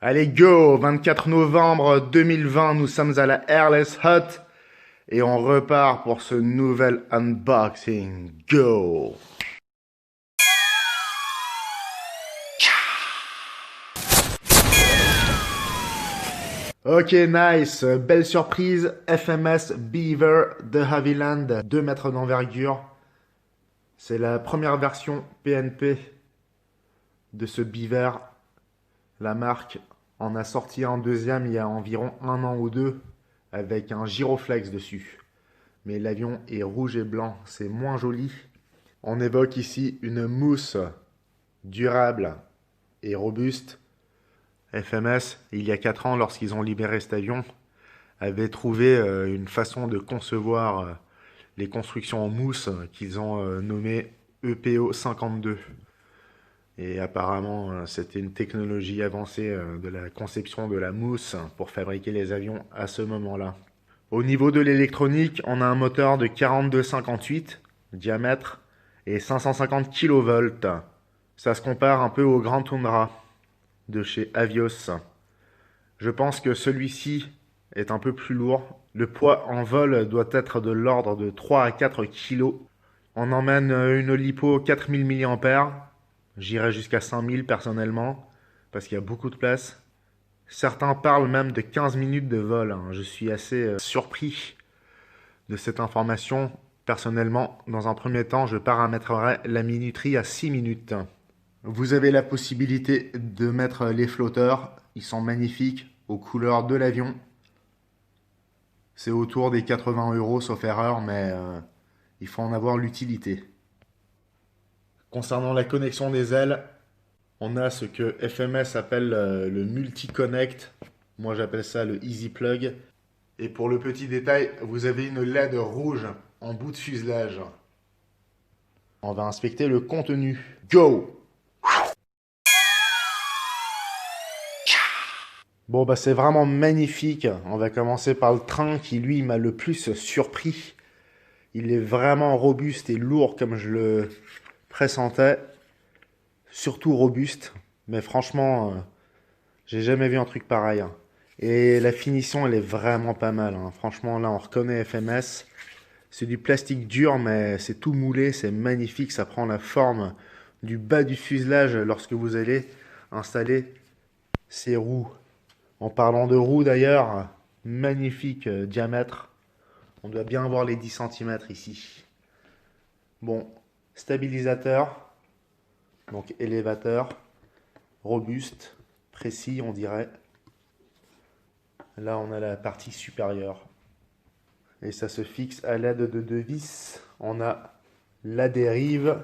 Allez, go! 24 novembre 2020, nous sommes à la Airless Hut et on repart pour ce nouvel unboxing. Go! Ok, nice. Belle surprise. FMS Beaver de Havilland, 2 mètres d'envergure. C'est la première version PNP de ce Beaver. La marque en a sorti un deuxième il y a environ 1 an ou deux avec un Giroflex dessus. Mais l'avion est rouge et blanc, c'est moins joli. On évoque ici une mousse durable et robuste. FMS, il y a 4 ans, lorsqu'ils ont libéré cet avion, avait trouvé une façon de concevoir les constructions en mousse qu'ils ont nommée EPO 52. Et apparemment, c'était une technologie avancée de la conception de la mousse pour fabriquer les avions à ce moment-là. Au niveau de l'électronique, on a un moteur de 42,58 diamètre et 550 kV. Ça se compare un peu au Grand Tundra de chez Avios. Je pense que celui-ci est un peu plus lourd. Le poids en vol doit être de l'ordre de 3 à 4 kg. On emmène une LiPo 4000 mAh. J'irai jusqu'à 5000 personnellement, parce qu'il y a beaucoup de place. Certains parlent même de 15 minutes de vol. Je suis assez surpris de cette information. Personnellement, dans un premier temps, je paramétrerai la minuterie à 6 minutes. Vous avez la possibilité de mettre les flotteurs. Ils sont magnifiques, aux couleurs de l'avion. C'est autour des 80 € sauf erreur, mais il faut en avoir l'utilité. Concernant la connexion des ailes, on a ce que FMS appelle le multi-connect. Moi, j'appelle ça le easy plug. Et pour le petit détail, vous avez une LED rouge en bout de fuselage. On va inspecter le contenu. Go! Bon, bah c'est vraiment magnifique. On va commencer par le train qui, lui, m'a le plus surpris. Il est vraiment robuste et lourd comme je le pressentais. Surtout robuste. Mais franchement, j'ai jamais vu un truc pareil. Et la finition, elle est vraiment pas mal. Franchement, là, on reconnaît FMS. C'est du plastique dur, mais c'est tout moulé. C'est magnifique. Ça prend la forme du bas du fuselage lorsque vous allez installer ces roues. En parlant de roues, d'ailleurs, magnifique diamètre. On doit bien voir les 10 cm ici. Bon, stabilisateur. Donc élévateur. Robuste. Précis, on dirait. Là, on a la partie supérieure. Et ça se fixe à l'aide de 2 vis. On a la dérive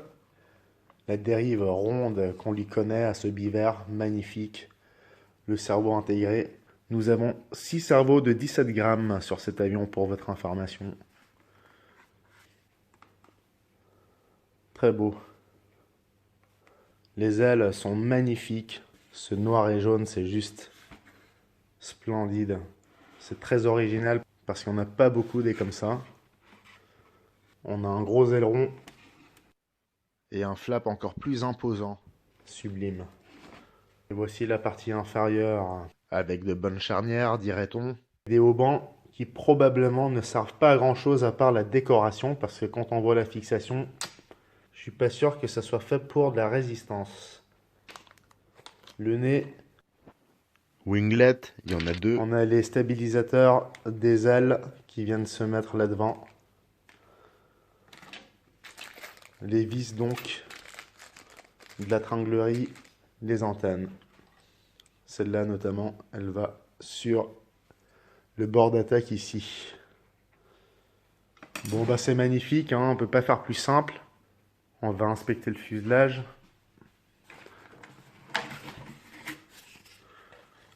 ronde qu'on lui connaît à ce Beaver, magnifique. Le cerveau intégré. Nous avons 6 cerveaux de 17 grammes sur cet avion pour votre information. Très beau. Les ailes sont magnifiques. Ce noir et jaune, c'est juste splendide. C'est très original parce qu'on n'a pas beaucoup des comme ça. On a un gros aileron et un flap encore plus imposant. Sublime. Et voici la partie inférieure avec de bonnes charnières, dirait-on. Des haubans qui probablement ne servent pas à grand chose à part la décoration parce que quand on voit la fixation, je suis pas sûr que ça soit fait pour de la résistance. Le nez. Winglet, il y en a 2. On a les stabilisateurs des ailes qui viennent se mettre là devant. Les vis donc, de la tringlerie, les antennes. Celle-là notamment, elle va sur le bord d'attaque ici. Bon bah c'est magnifique, on ne peut pas faire plus simple. On va inspecter le fuselage.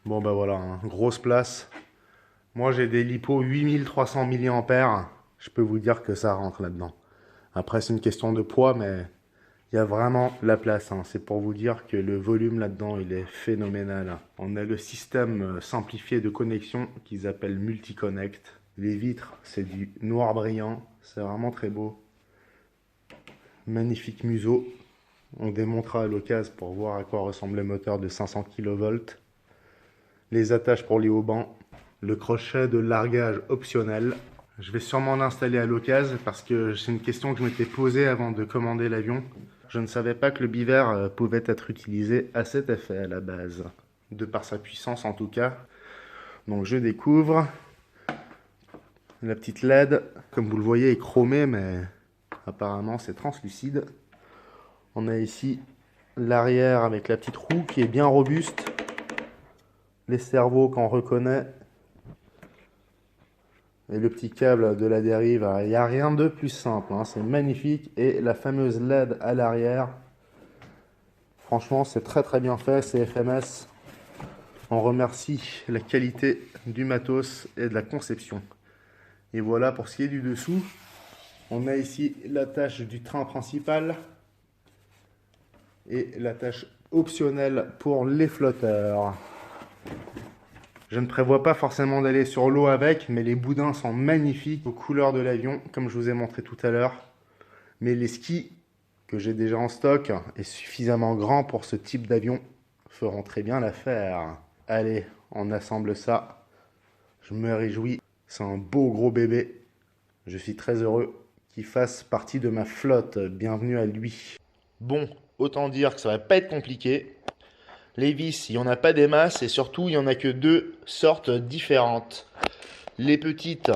Bon bah voilà, grosse place. Moi j'ai des LiPo 8300 mAh. Je peux vous dire que ça rentre là-dedans. Après c'est une question de poids, mais il y a vraiment la place. C'est pour vous dire que le volume là-dedans, il est phénoménal. On a le système simplifié de connexion qu'ils appellent Multi-Connect. Les vitres, c'est du noir brillant. C'est vraiment très beau. Magnifique museau. On démontera à l'occasion pour voir à quoi ressemble le moteur de 500 kV. les attaches pour les haubans, le crochet de largage optionnel. Je vais sûrement l'installer à l'occasion parce que c'est une question que je m'étais posée avant de commander l'avion. Je ne savais pas que le Beaver pouvait être utilisé à cet effet à la base, de par sa puissance en tout cas. Donc je découvre. La petite LED, comme vous le voyez, est chromée, mais apparemment c'est translucide. On a ici l'arrière avec la petite roue qui est bien robuste. Les servos qu'on reconnaît. Et le petit câble de la dérive, il n'y a rien de plus simple, hein, c'est magnifique. Et la fameuse LED à l'arrière, franchement c'est très très bien fait, c'est FMS. On remercie la qualité du matos et de la conception. Et voilà pour ce qui est du dessous. On a ici l'attache du train principal et l'attache optionnelle pour les flotteurs. Je ne prévois pas forcément d'aller sur l'eau avec, mais les boudins sont magnifiques aux couleurs de l'avion, comme je vous ai montré tout à l'heure. Mais les skis que j'ai déjà en stock et suffisamment grands pour ce type d'avion feront très bien l'affaire. Allez, on assemble ça. Je me réjouis. C'est un beau gros bébé. Je suis très heureux qu'il fasse partie de ma flotte. Bienvenue à lui. Bon, autant dire que ça va pas être compliqué. Les vis, il n'y en a pas des masses et surtout, il n'y en a que deux sortes différentes. Les petites,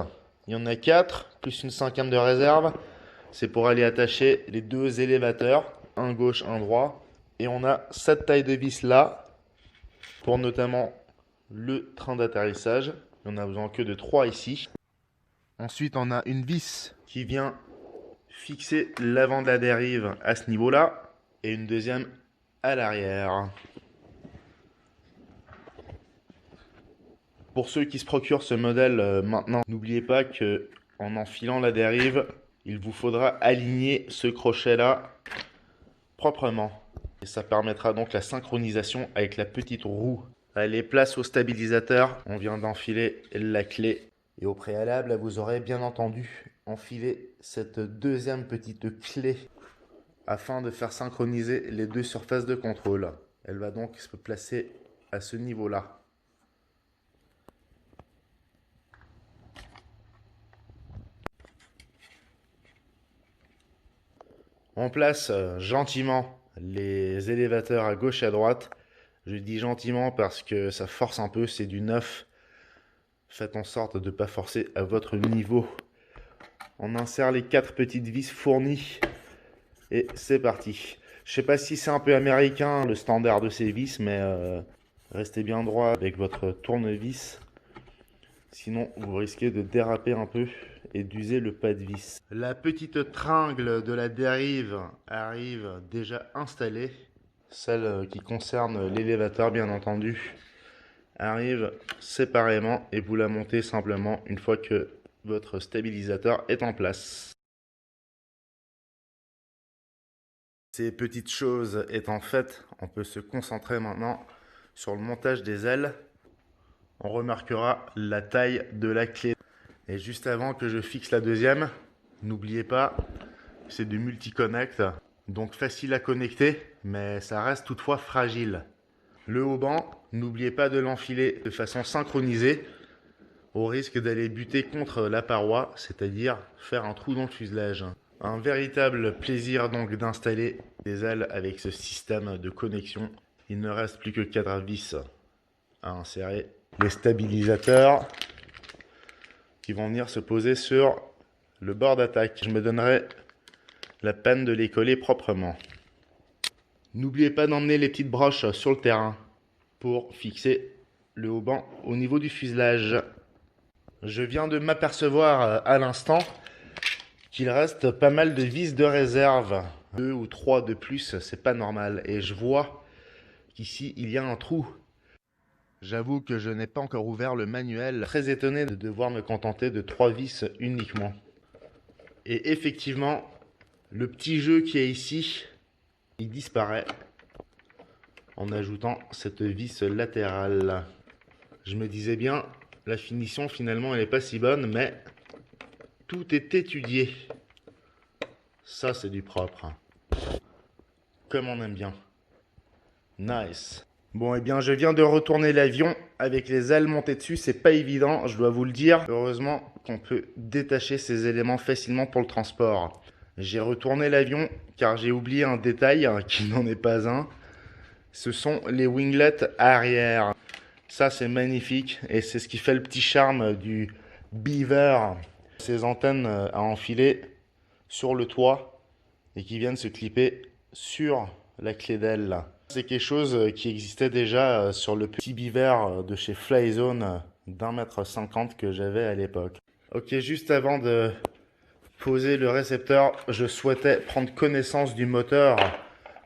il y en a 4, plus une cinquième de réserve. C'est pour aller attacher les deux élévateurs, un gauche, un droit. Et on a cette taille de vis là, pour notamment le train d'atterrissage. On a besoin que de 3 ici. Ensuite, on a une vis qui vient fixer l'avant de la dérive à ce niveau-là. Et une deuxième à l'arrière. Pour ceux qui se procurent ce modèle maintenant, n'oubliez pas que en enfilant la dérive, il vous faudra aligner ce crochet-là proprement. Et ça permettra donc la synchronisation avec la petite roue. Allez, place au stabilisateur. On vient d'enfiler la clé. Et au préalable, vous aurez bien entendu enfiler cette deuxième petite clé afin de faire synchroniser les deux surfaces de contrôle. Elle va donc se placer à ce niveau-là. On place gentiment les élévateurs à gauche et à droite. Je dis gentiment parce que ça force un peu, c'est du neuf. Faites en sorte de ne pas forcer à votre niveau. On insère les 4 petites vis fournies et c'est parti. Je ne sais pas si c'est un peu américain le standard de ces vis, mais restez bien droit avec votre tournevis. Sinon, vous risquez de déraper un peu et d'user le pas de vis. La petite tringle de la dérive arrive déjà installée. Celle qui concerne l'élévateur, bien entendu, arrive séparément et vous la montez simplement une fois que votre stabilisateur est en place. Ces petites choses étant faites, on peut se concentrer maintenant sur le montage des ailes. On remarquera la taille de la clé. Et juste avant que je fixe la deuxième, n'oubliez pas, c'est du multi-connect, donc facile à connecter, mais ça reste toutefois fragile. Le haubans, n'oubliez pas de l'enfiler de façon synchronisée, au risque d'aller buter contre la paroi, c'est-à-dire faire un trou dans le fuselage. Un véritable plaisir donc d'installer des ailes avec ce système de connexion. Il ne reste plus que 4 vis à insérer. Les stabilisateurs qui vont venir se poser sur le bord d'attaque. Je me donnerai la peine de les coller proprement. N'oubliez pas d'emmener les petites broches sur le terrain pour fixer le haubans au niveau du fuselage. Je viens de m'apercevoir à l'instant qu'il reste pas mal de vis de réserve. 2 ou 3 de plus, c'est pas normal. Et je vois qu'ici, il y a un trou. J'avoue que je n'ai pas encore ouvert le manuel. Très étonné de devoir me contenter de 3 vis uniquement. Et effectivement, le petit jeu qui est ici, il disparaît en ajoutant cette vis latérale. Je me disais bien, la finition finalement elle n'est pas si bonne, mais tout est étudié. Ça c'est du propre. Comme on aime bien. Nice. Bon, eh bien, je viens de retourner l'avion avec les ailes montées dessus, c'est pas évident, je dois vous le dire. Heureusement qu'on peut détacher ces éléments facilement pour le transport. J'ai retourné l'avion car j'ai oublié un détail qui n'en est pas un. Ce sont les winglets arrière. Ça, c'est magnifique et c'est ce qui fait le petit charme du Beaver. Ces antennes à enfiler sur le toit et qui viennent se clipper sur la clé d'aile. C'est quelque chose qui existait déjà sur le petit Beaver de chez Flyzone d'1,50 m que j'avais à l'époque. Ok, juste avant de poser le récepteur, je souhaitais prendre connaissance du moteur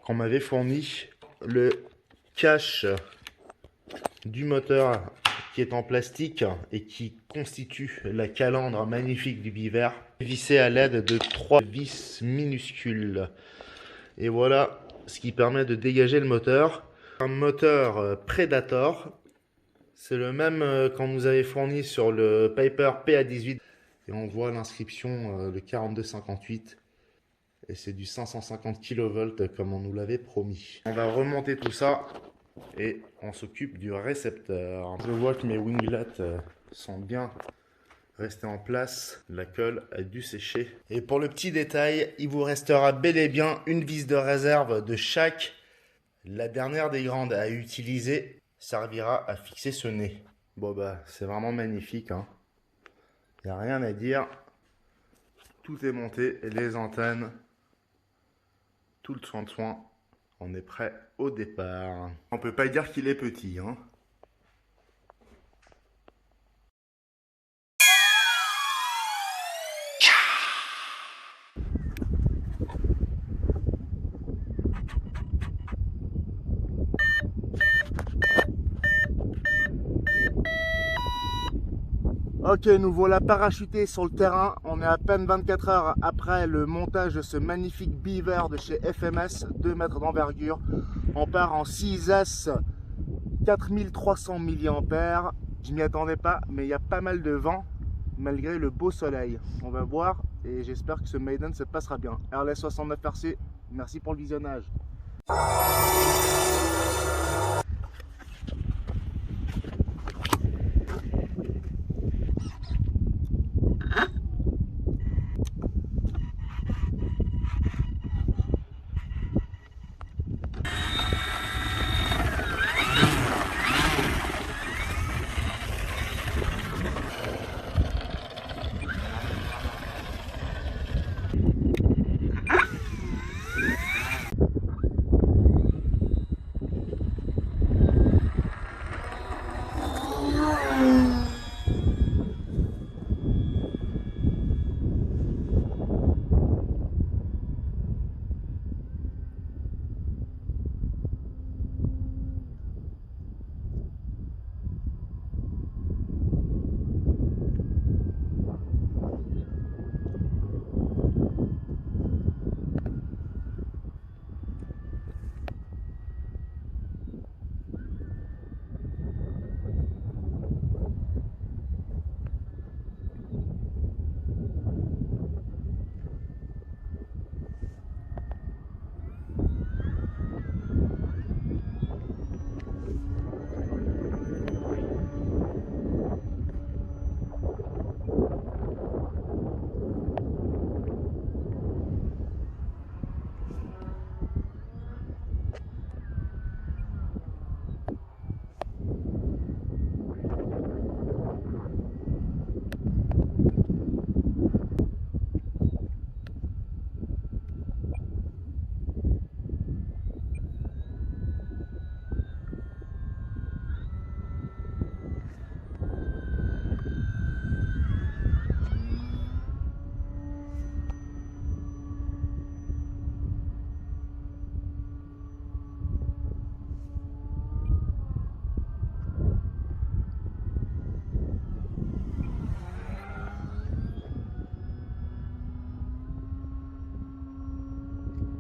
qu'on m'avait fourni. Le cache du moteur qui est en plastique et qui constitue la calandre magnifique du Beaver, vissé à l'aide de 3 vis minuscules. Et voilà ce qui permet de dégager le moteur. Un moteur Predator, c'est le même qu'on nous avait fourni sur le Piper PA18. Et on voit l'inscription, le 4258. Et c'est du 550 kV comme on nous l'avait promis. On va remonter tout ça et on s'occupe du récepteur. Je vois que mes winglets sont bien restés en place. La colle a dû sécher. Et pour le petit détail, il vous restera bel et bien une vis de réserve de chaque. La dernière des grandes à utiliser servira à fixer ce nez. Bon bah c'est vraiment magnifique, hein. Il n'y a rien à dire. Tout est monté, les antennes, tout le soin. On est prêt au départ. On peut pas dire qu'il est petit, hein. Ok, nous voilà parachutés sur le terrain. On est à peine 24 heures après le montage de ce magnifique Beaver de chez FMS, 2 mètres d'envergure. On part en 6S 4300 mAh. Je m'y attendais pas, mais il y a pas mal de vent malgré le beau soleil. On va voir et j'espère que ce maiden se passera bien. RLS69 RC, merci pour le visionnage.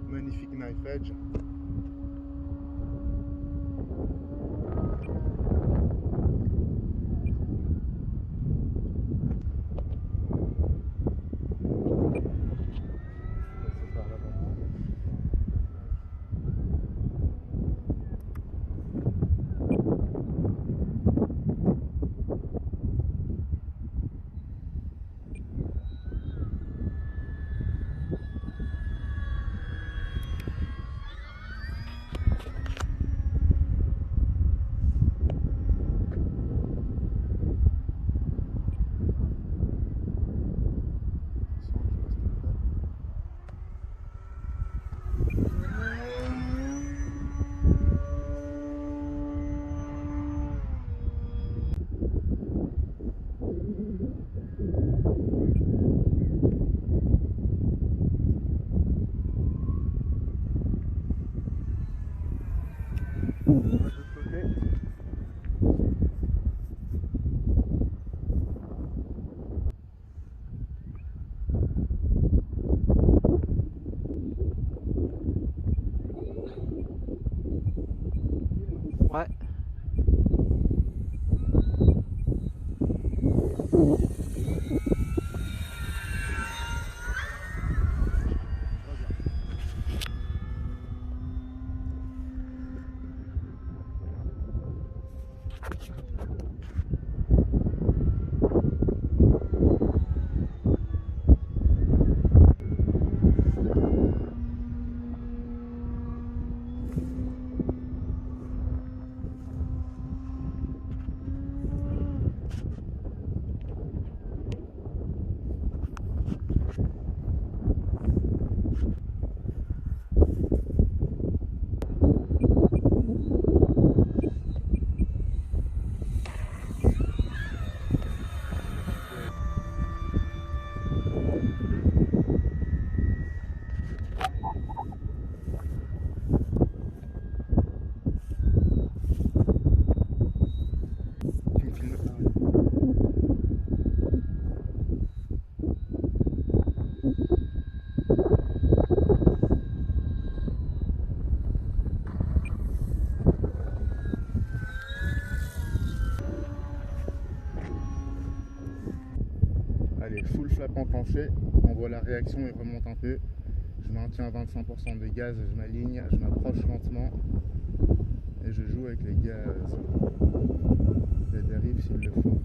Magnifique knife edge. Allez, full flap enclenché, on voit la réaction, il remonte un peu. Je maintiens à 25% de gaz, je m'aligne, je m'approche lentement et je joue avec les gaz. Les dérives s'il le faut.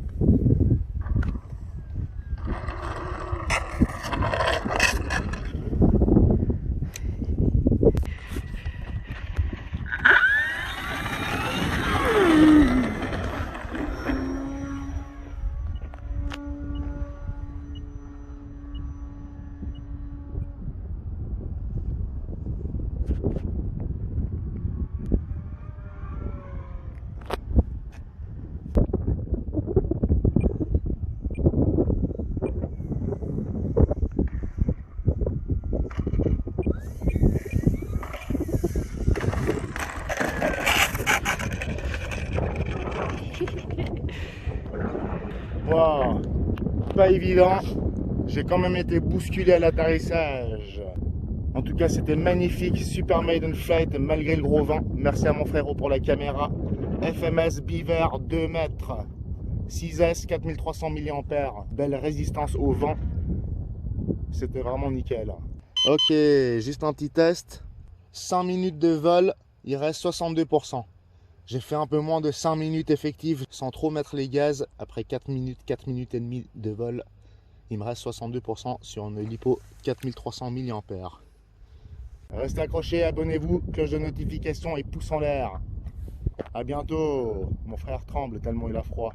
Wow, pas évident, j'ai quand même été bousculé à l'atterrissage. En tout cas, c'était magnifique, super maiden flight malgré le gros vent. Merci à mon frérot pour la caméra. FMS Beaver 2 mètres, 6S 4300 mAh, belle résistance au vent. C'était vraiment nickel. Ok, juste un petit test. 5 minutes de vol, il reste 62%. J'ai fait un peu moins de 5 minutes effectives sans trop mettre les gaz. Après 4 minutes et demie de vol, il me reste 62% sur une lipo 4300 mAh. Restez accrochés, abonnez-vous, cloche de notification et pouce en l'air. A bientôt. Mon frère tremble tellement il a froid.